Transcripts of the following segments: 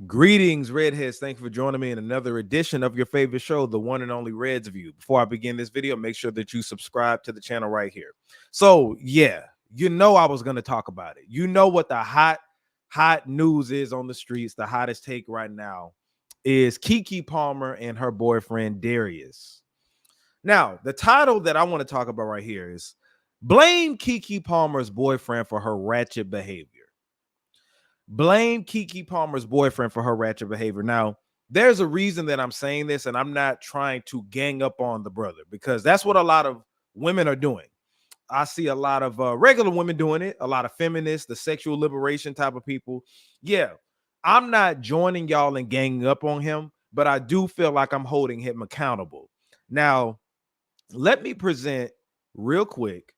Greetings, Redheads. Thank you for joining me in another edition of your favorite show, the one and only Reds View. Before I begin this video, make sure that you subscribe to the channel right here. So, yeah, you know I was going to talk about it. You know what the hot news is on the streets. The hottest take right now is Keke Palmer and her boyfriend, Darius. Now, the title that I want to talk about right here is Blame Keke Palmer's boyfriend for her ratchet behavior. Blame Keke Palmer's boyfriend for her ratchet behavior. Now, there's a reason that I'm saying this, and I'm not trying to gang up on the brother because that's what a lot of women are doing. I see a lot of regular women doing it, a lot of feminists, the sexual liberation type of people. Yeah, I'm not joining y'all and ganging up on him, but I do feel like I'm holding him accountable. Now, let me present real quick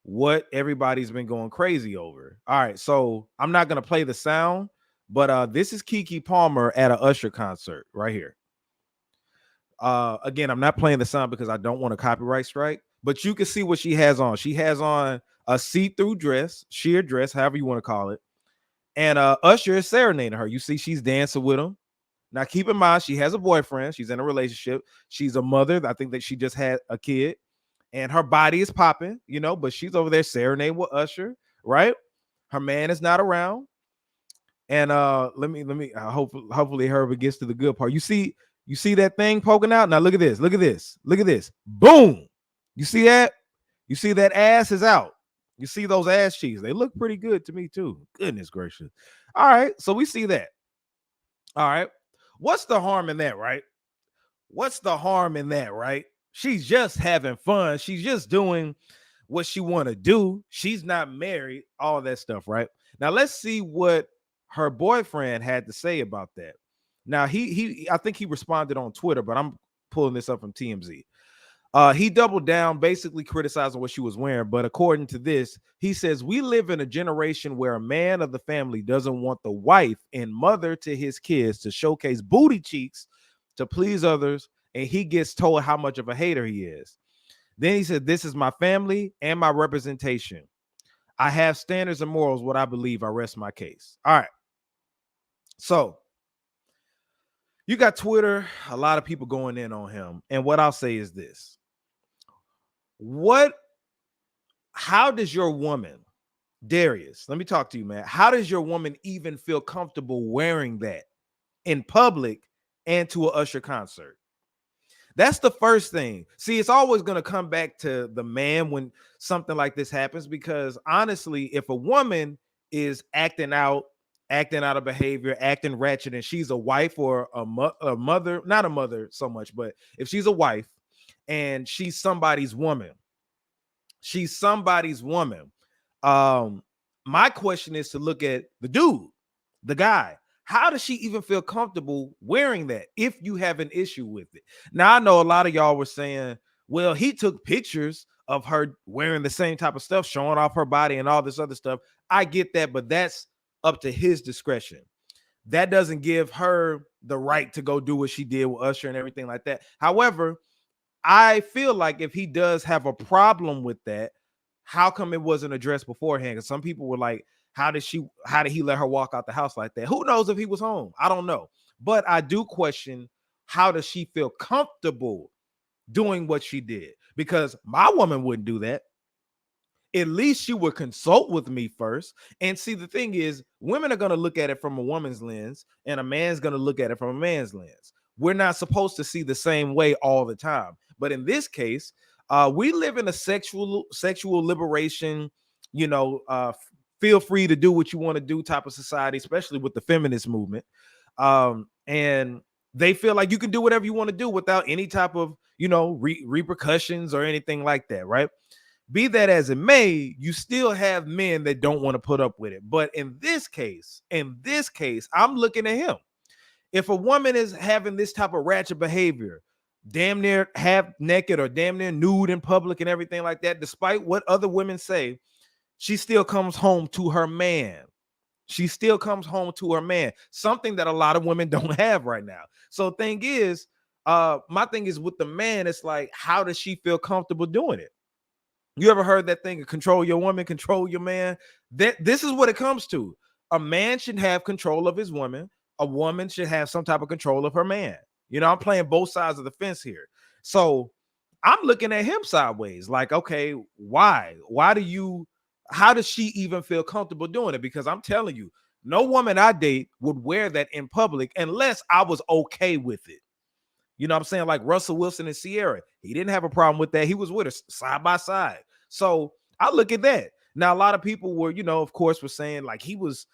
what everybody's been going crazy over. All right, so I'm not gonna play the sound, but this is Keke Palmer at an Usher concert right here. Again, I'm not playing the sound because I don't want a copyright strike, but you can see what she has on. She has on a see-through dress, sheer dress, however you want to call it, and Usher is serenading her. You see, she's dancing with him. Now, keep in mind, she has a boyfriend. She's in a relationship. She's a mother. I think that she just had a kid and her body is popping, but she's over there serenading with Usher, right? Her man is not around. And hopefully Herbert gets to the good part. You see that thing poking out? Now look at this, look at this, look at this. Boom. You see that? You see that ass is out. You see those ass cheeks. They look pretty good to me too. Goodness gracious. All right, so we see that. All right. What's the harm in that, right? What's the harm in that, right? She's just having fun. She's just doing what she want to do. She's not married, all that stuff, right? Now let's see what her boyfriend had to say about that. Now I think he responded on Twitter, but I'm pulling this up from TMZ. He doubled down, basically criticizing what she was wearing. But according to this, he says, we live in a generation where a man of the family doesn't want the wife and mother to his kids to showcase booty cheeks to please others. And he gets told how much of a hater he is. Then he said, this is my family and my representation. I have standards and morals. What I believe, I rest my case. All right. So you got Twitter, a lot of people going in on him. And what I'll say is this. How does your woman, Darius, let me talk to you, man. How does your woman even feel comfortable wearing that in public and to an Usher concert? That's the first thing. See, it's always going to come back to the man when something like this happens, because honestly, if a woman is acting out of behavior, acting ratchet, and she's a wife or a mother, not a mother so much, but if she's a wife and she's somebody's woman, my question is to look at the dude, the guy. How does she even feel comfortable wearing that if you have an issue with it? Now, I know a lot of y'all were saying, well, he took pictures of her wearing the same type of stuff, showing off her body and all this other stuff. I get that, but that's up to his discretion. That doesn't give her the right to go do what she did with Usher and everything like that. However, I feel like if he does have a problem with that, how come it wasn't addressed beforehand? Because some people were like, how did he let her walk out the house like that? Who knows if he was home? I don't know. But I do question, how does she feel comfortable doing what she did? Because my woman wouldn't do that. At least she would consult with me first. And see, the thing is, women are going to look at it from a woman's lens, and a man's going to look at it from a man's lens. We're not supposed to see the same way all the time. But in this case, we live in a sexual liberation, feel free to do what you want to do type of society, especially with the feminist movement. And they feel like you can do whatever you want to do without any type of, repercussions or anything like that, right? Be that as it may, you still have men that don't want to put up with it. But in this case, I'm looking at him. If a woman is having this type of ratchet behavior, damn near half naked or damn near nude in public and everything like that, despite what other women say, she still comes home to her man. She still comes home to her man, something that a lot of women don't have right now. So my thing is with the man, it's like, how does she feel comfortable doing it? You ever heard that thing, control your woman, control your man? This is what it comes to. A man should have control of his woman. a woman should have some type of control of her man. I'm playing both sides of the fence here. So I'm looking at him sideways, like, okay, why? How does she even feel comfortable doing it? Because I'm telling you, no woman I date would wear that in public unless I was okay with it. You know what I'm saying? Like Russell Wilson and Sierra. He didn't have a problem with that. He was with us side by side. So I look at that. Now, a lot of people were, of course, were saying like he was,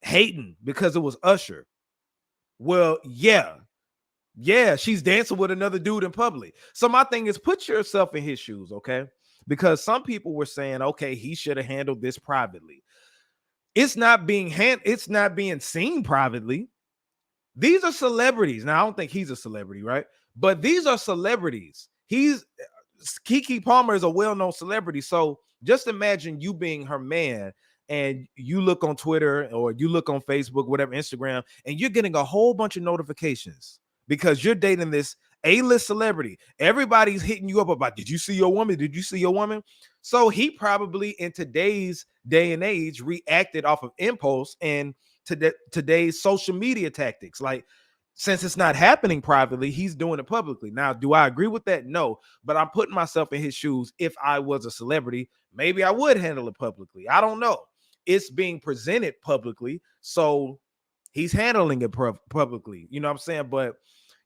hating because it was Usher. Well, yeah, she's dancing with another dude in public. So my thing is, put yourself in his shoes, okay? Because some people were saying, okay, he should have handled this privately. It's not being seen privately. These are celebrities. Now, I don't think he's a celebrity, right? But these are celebrities. Keke Palmer is a well-known celebrity. So just imagine you being her man and you look on Twitter or you look on Facebook, whatever, Instagram, and you're getting a whole bunch of notifications because you're dating this A-list celebrity. Everybody's hitting you up about, did you see your woman? Did you see your woman? So he probably in today's day and age reacted off of impulse and today's social media tactics. Like, since it's not happening privately, he's doing it publicly. Now, do I agree with that? No, but I'm putting myself in his shoes. If I was a celebrity, maybe I would handle it publicly. I don't know. It's being presented publicly, so he's handling it publicly. You know what I'm saying? But,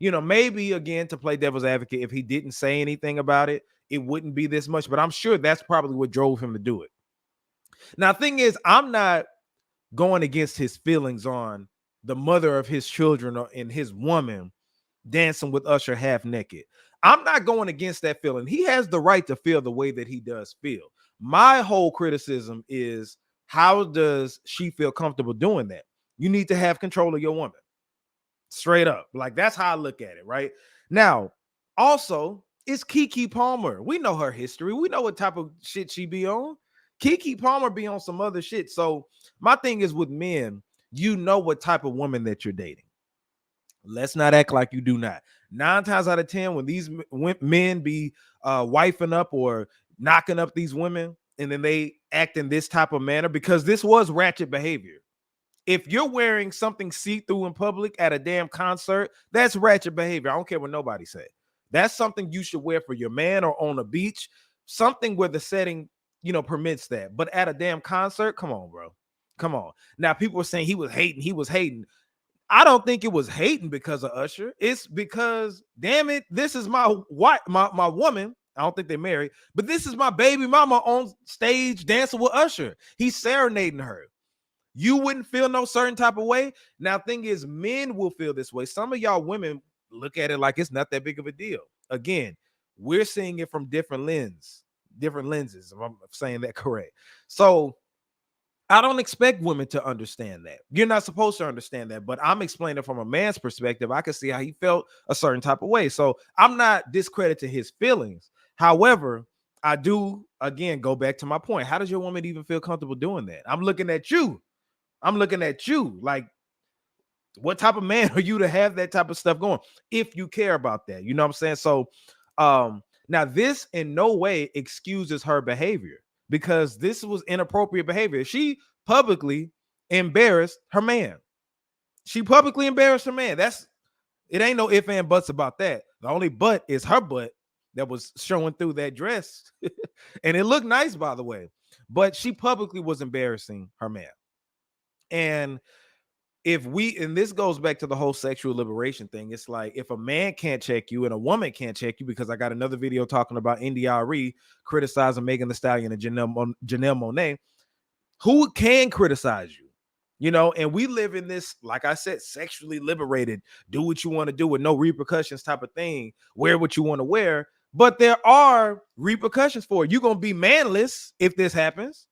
maybe again, to play devil's advocate, if he didn't say anything about it, it wouldn't be this much. But I'm sure that's probably what drove him to do it. Now, the thing is, I'm not going against his feelings on the mother of his children and his woman dancing with Usher half naked. I'm not going against that feeling. He has the right to feel the way that he does feel. My whole criticism is, how does she feel comfortable doing that? You need to have control of your woman. Straight up. Like, that's how I look at it, right? Now, also, it's Keke Palmer. We know her history. We know what type of shit she be on. Keke Palmer be on some other shit. So my thing is, with men, you know what type of woman that you're dating. Let's not act like you do not. 9 times out of 10, when these men be wifing up or knocking up these women, and then they act in this type of manner, because this was ratchet behavior. If you're wearing something see-through in public at a damn concert, that's ratchet behavior. I don't care what nobody say. That's something you should wear for your man or on a beach, something where the setting, permits that. But at a damn concert, come on, bro. Come on. Now, people are saying he was hating. He was hating. I don't think it was hating because of Usher. It's because, damn it, this is my wife, my woman. I don't think they're married, but this is my baby mama on stage dancing with Usher. He's serenading her. You wouldn't feel no certain type of way. Now, thing is, men will feel this way. Some of y'all women look at it like it's not that big of a deal. Again, we're seeing it from different lenses, if I'm saying that correct. So I don't expect women to understand that. You're not supposed to understand that, but I'm explaining from a man's perspective. I can see how he felt a certain type of way. So I'm not discrediting his feelings. However, I do, again, go back to my point. How does your woman even feel comfortable doing that? I'm looking at you. Like, what type of man are you to have that type of stuff going if you care about that? You know what I'm saying? So now this in no way excuses her behavior, because this was inappropriate behavior. She publicly embarrassed her man. It ain't no ifs and buts about that. The only but is her butt that was showing through that dress. And it looked nice, by the way. But she publicly was embarrassing her man. And and this goes back to the whole sexual liberation thing. It's like, if a man can't check you and a woman can't check you, because I got another video talking about NDRE criticizing Megan Thee Stallion and Janelle Monáe, who can criticize you? And we live in this, like I said, sexually liberated, do what you want to do with no repercussions type of thing, wear what you want to wear. But there are repercussions for it. You're going to be manless if this happens.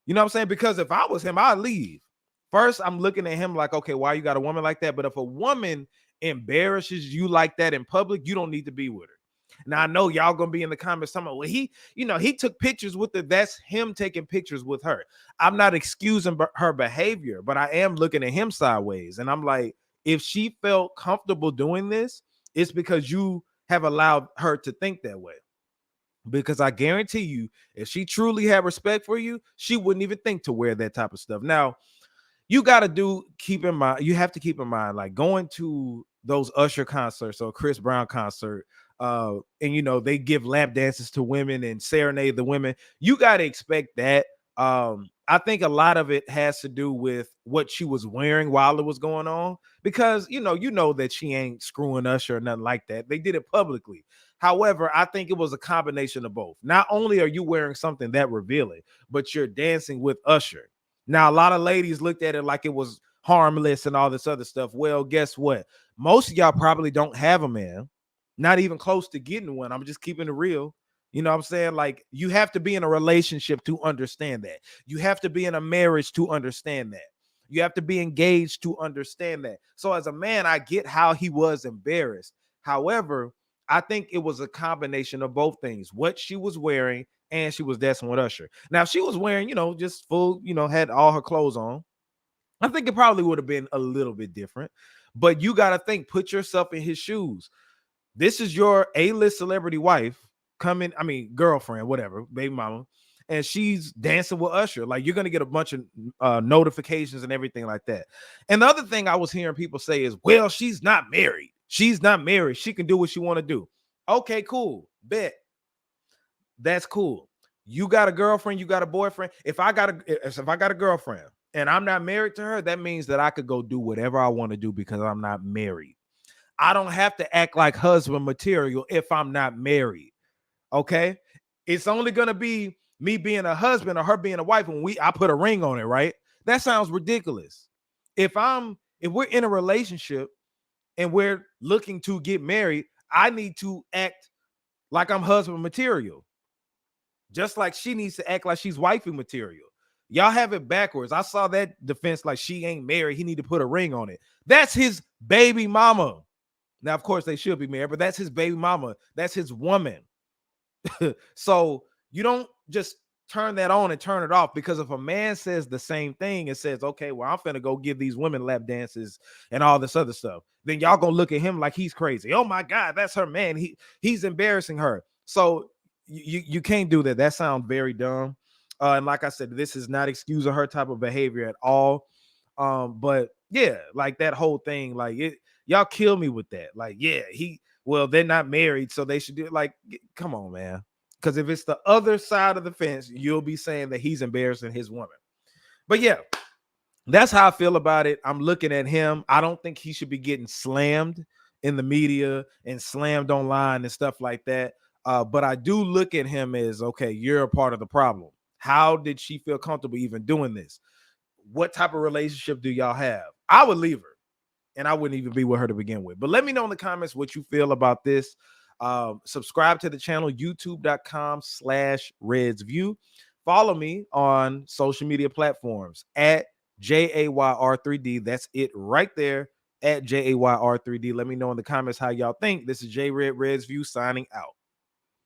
You know what I'm saying? Because if I was him, I'd leave. First, I'm looking at him like, okay, why you got a woman like that? But if a woman embarrasses you like that in public, you don't need to be with her. Now, I know y'all gonna be in the comments talking about, well, he took pictures with her. That's him taking pictures with her. I'm not excusing her behavior, but I am looking at him sideways. And I'm like, if she felt comfortable doing this, it's because you have allowed her to think that way. Because I guarantee you, if she truly had respect for you, she wouldn't even think to wear that type of stuff. Now, you got to keep in mind, you have to keep in mind, like going to those Usher concerts or Chris Brown concert, and they give lap dances to women and serenade the women. You got to expect that. I think a lot of it has to do with what she was wearing while it was going on, because you know that she ain't screwing Usher or nothing like that. They did it publicly. However, I think it was a combination of both. Not only are you wearing something that revealing, but you're dancing with Usher. Now, a lot of ladies looked at it like it was harmless and all this other stuff. Well, guess what? Most of y'all probably don't have a man, not even close to getting one. I'm just keeping it real. You know what I'm saying? Like, you have to be in a relationship to understand that. You have to be in a marriage to understand that. You have to be engaged to understand that. So, as a man, I get how he was embarrassed. However, I think it was a combination of both things, what she was wearing, and she was dancing with Usher. Now, if she was wearing, just full, had all her clothes on, I think it probably would have been a little bit different. But you got to think, put yourself in his shoes. This is your A-list celebrity wife coming, I mean, girlfriend, whatever, baby mama, and she's dancing with Usher. Like, you're gonna get a bunch of notifications and everything like that. And the other thing I was hearing people say is, well, she's not married. She's not married. She can do what she want to do. Okay, cool. Bet. That's cool. You got a girlfriend, you got a boyfriend. If I got a girlfriend and I'm not married to her, that means that I could go do whatever I want to do because I'm not married. I don't have to act like husband material if I'm not married. Okay. It's only gonna be me being a husband or her being a wife when I put a ring on it, right? That sounds ridiculous. If we're in a relationship and we're looking to get married, I need to act like I'm husband material. Just like she needs to act like she's wifey material. Y'all have it backwards. I saw that defense like she ain't married. He need to put a ring on it. That's his baby mama. Now, of course, they should be married, but that's his baby mama. That's his woman. So you don't just turn that on and turn it off, because if a man says the same thing and says, okay, well, I'm finna go give these women lap dances and all this other stuff, then y'all gonna look at him like he's crazy. Oh my God, that's her man. He's embarrassing her. So you can't do that. That sounds very dumb. And like I said, this is not excusing her type of behavior at all. But yeah, like that whole thing, like y'all kill me with that. Like, yeah, well, they're not married, so they should do it. Like, come on, man. Because if it's the other side of the fence, you'll be saying that he's embarrassing his woman. But yeah, that's how I feel about it. I'm looking at him. I don't think he should be getting slammed in the media and slammed online and stuff like that. But I do look at him as, okay, you're a part of the problem. How did she feel comfortable even doing this? What type of relationship do y'all have? I would leave her, and I wouldn't even be with her to begin with. But let me know in the comments what you feel about this. Subscribe to the channel, youtube.com/RedsView. Follow me on social media platforms at JAYR3D. That's it right there, at JAYR3D. Let me know in the comments how y'all think. This is J Red Reds View signing out.